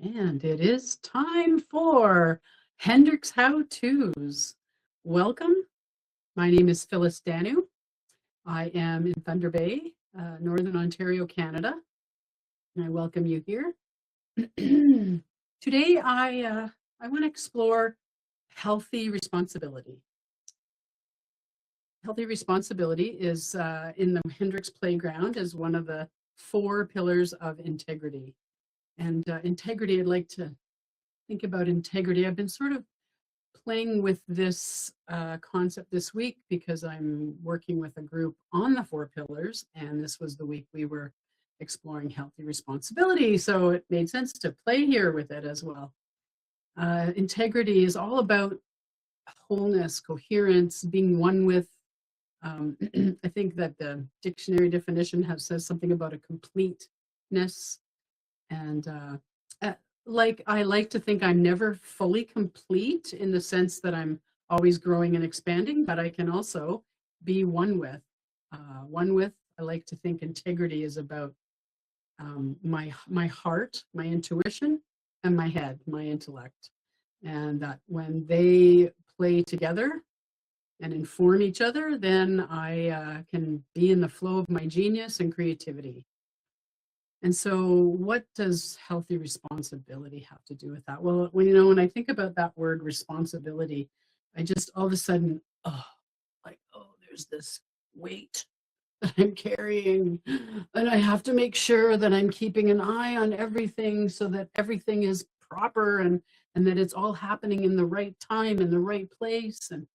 And it is time for Hendricks How-Tos. Welcome. My name is Phyllis Danu. I am in Thunder Bay, Northern Ontario, Canada, and I welcome you here. Today, I want to explore healthy responsibility. Healthy responsibility is in the Hendricks Playground as one of the 4 pillars of integrity. And integrity, I'd like to think about integrity. I've been sort of playing with this concept this week because I'm working with a group on the 4 pillars, and this was the week we were exploring healthy responsibility, so it made sense to play here with it as well. Integrity is all about wholeness, coherence, being one with. I think that the dictionary definition says something about a completeness, and I like to think I'm never fully complete in the sense that I'm always growing and expanding, but I can also be one with. I like to think integrity is about my heart, my intuition, and my head, my intellect. And that when they play together and inform each other, then I can be in the flow of my genius and creativity. And so what does healthy responsibility have to do with that? Well, when I think about that word responsibility, I just all of a sudden, there's this weight that I'm carrying, and I have to make sure that I'm keeping an eye on everything so that everything is proper and that it's all happening in the right time, in the right place. And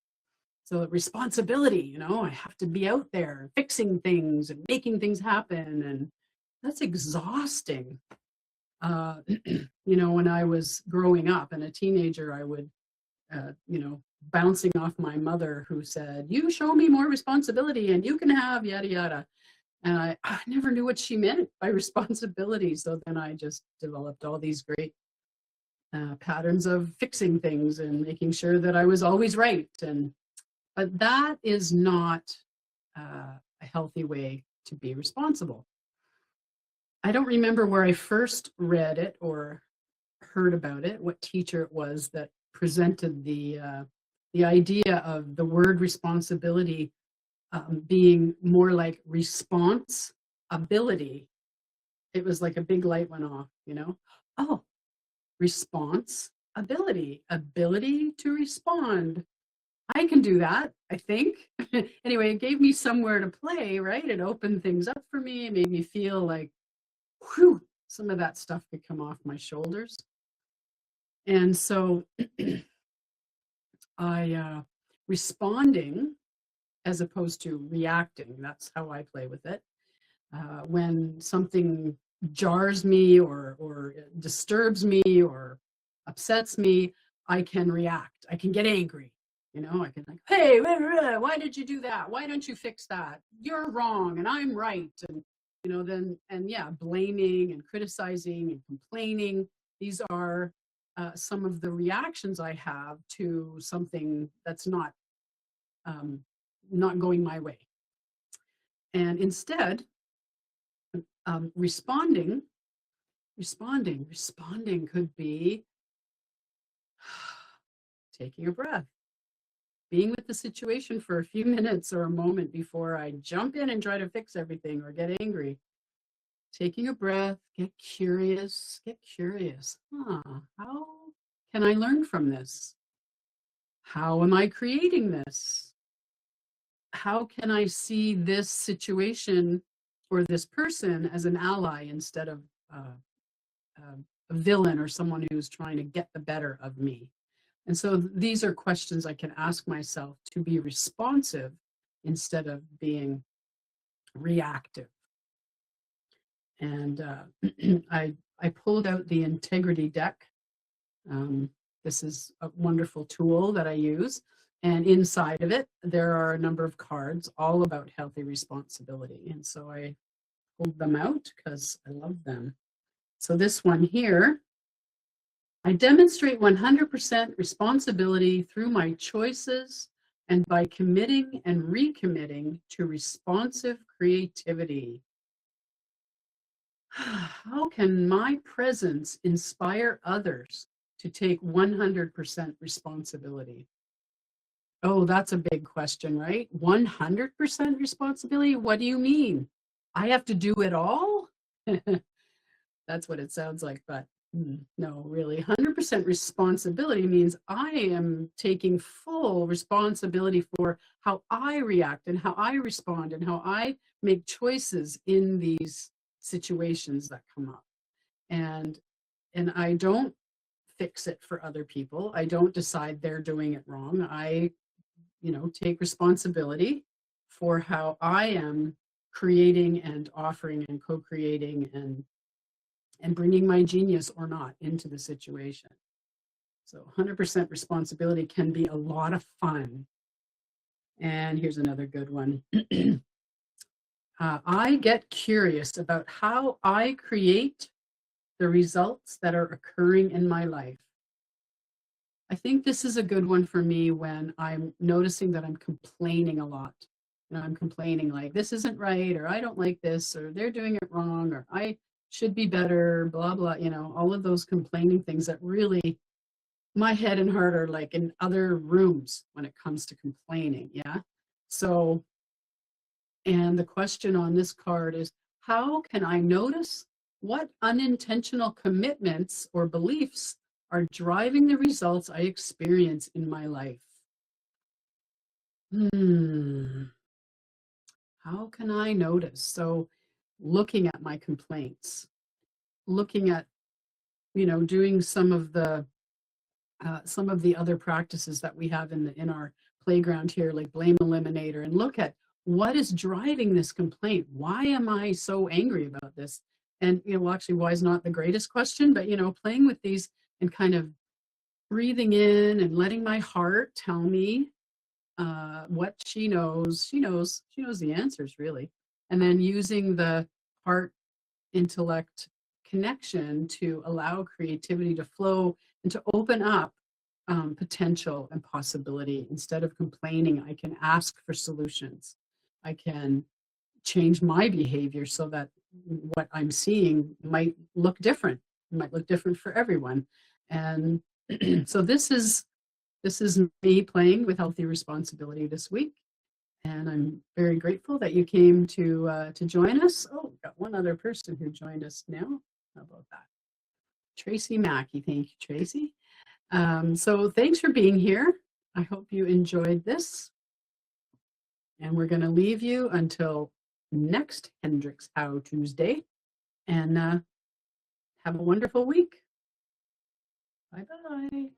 so responsibility, I have to be out there fixing things and making things happen, and that's exhausting. When I was growing up and a teenager, I would, bouncing off my mother who said, "You show me more responsibility and you can have yada yada." And I never knew what she meant by responsibility. So then I just developed all these great patterns of fixing things and making sure that I was always right. But that is not a healthy way to be responsible. I don't remember where I first read it or heard about it, what teacher it was that presented the idea of the word responsibility being more like response ability. It was like a big light went off, Oh, response ability to respond. I can do that, I think. Anyway, it gave me somewhere to play, right? It opened things up for me. It made me feel like, whew, some of that stuff could come off my shoulders. And so responding as opposed to reacting, that's how I play with it. When something jars me or disturbs me or upsets me, I can react. I can get angry. I can like, hey, why did you do that? Why don't you fix that? You're wrong and I'm right. And blaming and criticizing and complaining. These are some of the reactions I have to something that's not going my way. And instead, responding could be taking a breath, being with the situation for a few minutes or a moment before I jump in and try to fix everything or get angry. Taking a breath, get curious. How can I learn from this? How am I creating this? How can I see this situation or this person as an ally instead of a villain or someone who's trying to get the better of me? And so these are questions I can ask myself to be responsive instead of being reactive. And I pulled out the integrity deck. This is a wonderful tool that I use. And inside of it, there are a number of cards all about healthy responsibility. And so I pulled them out because I love them. So this one here, I demonstrate 100% responsibility through my choices and by committing and recommitting to responsive creativity. How can my presence inspire others to take 100% responsibility? Oh, that's a big question, right? 100% responsibility? What do you mean? I have to do it all? That's what it sounds like, but no, really. 100% responsibility means I am taking full responsibility for how I react and how I respond and how I make choices in these situations that come up. And I don't fix it for other people. I don't decide they're doing it wrong. I, take responsibility for how I am creating and offering and co-creating and bringing my genius or not into the situation. So 100% responsibility can be a lot of fun. And here's another good one. I get curious about how I create the results that are occurring in my life. I think this is a good one for me when I'm noticing that I'm complaining a lot. I'm complaining like, this isn't right, or I don't like this, or they're doing it wrong, or I should be better, blah, blah, all of those complaining things that really, my head and heart are like in other rooms when it comes to complaining. Yeah. So, and the question on this card is, how can I notice what unintentional commitments or beliefs are driving the results I experience in my life? How can I notice? So looking at my complaints, looking at, doing some of the other practices that we have in our playground here, like blame eliminator, and look at what is driving this complaint. Why am I so angry about this? And, well, actually, why is not the greatest question, but, playing with these and kind of breathing in and letting my heart tell me what she knows. She knows the answers, really. And then using the heart intellect connection to allow creativity to flow and to open up potential and possibility. Instead of complaining, I can ask for solutions. I can change my behavior so that what I'm seeing might look different. It might look different for everyone. And so this is me playing with healthy responsibility this week. And I'm very grateful that you came to join us. Oh, we've got one other person who joined us now. How about that? Tracy Mackey. Thank you, Tracy. So thanks for being here. I hope you enjoyed this. And we're going to leave you until next Hendricks How Tuesday. And have a wonderful week. Bye-bye.